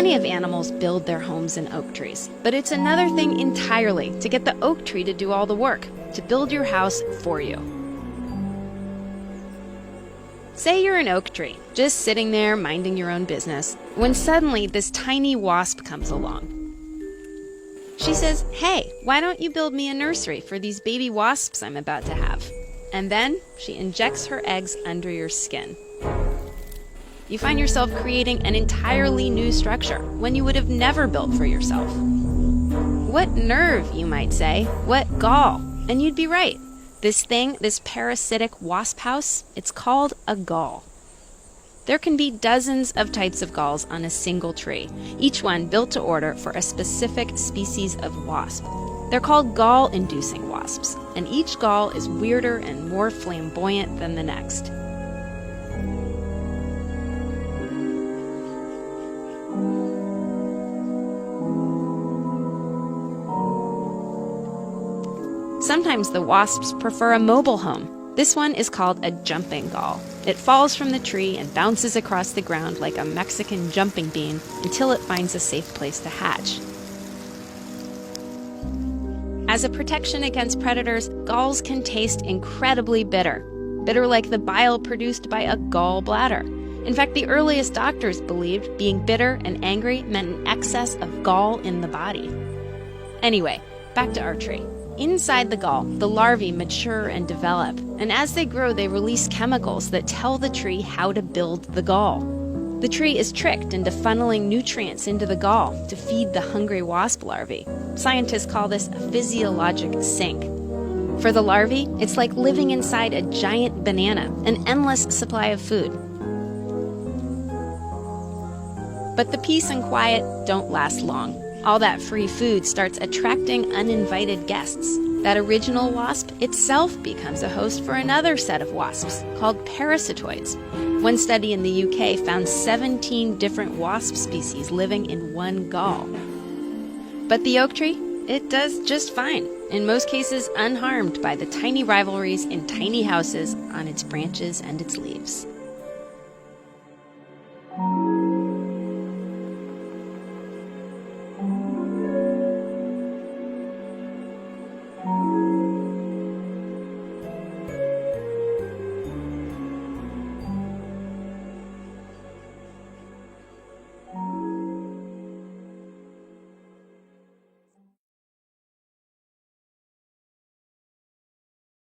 Plenty of animals build their homes in oak trees, but it's another thing entirely to get the oak tree to do all the work, to build your house for you. Say you're an oak tree, just sitting there minding your own business, when suddenly this tiny wasp comes along. She says, "Hey, why don't you build me a nursery for these baby wasps I'm about to have?" And then she injects her eggs under your skin. You find yourself creating an entirely new structure, one you would have never built for yourself. What nerve, you might say? What gall? And you'd be right. This thing, this parasitic wasp house, it's called a gall. There can be dozens of types of galls on a single tree, each one built to order for a specific species of wasp. They're called gall-inducing wasps, and each gall is weirder and more flamboyant than the next. Sometimes the wasps prefer a mobile home. This one is called a jumping gall. It falls from the tree and bounces across the ground like a Mexican jumping bean until it finds a safe place to hatch. As a protection against predators, galls can taste incredibly bitter. Bitter like the bile produced by a gall bladder. In fact, the earliest doctors believed being bitter and angry meant an excess of gall in the body. Anyway, back to our tree. Inside the gall, the larvae mature and develop, and as they grow, they release chemicals that tell the tree how to build the gall. The tree is tricked into funneling nutrients into the gall to feed the hungry wasp larvae. Scientists call this a physiologic sink. For the larvae, it's like living inside a giant banana, an endless supply of food. But the peace and quiet don't last long. All that free food starts attracting uninvited guests. That original wasp itself becomes a host for another set of wasps called parasitoids. One study in the UK found 17 different wasp species living in one gall. But the oak tree, it does just fine, in most cases unharmed by the tiny rivalries in tiny houses on its branches and its leaves.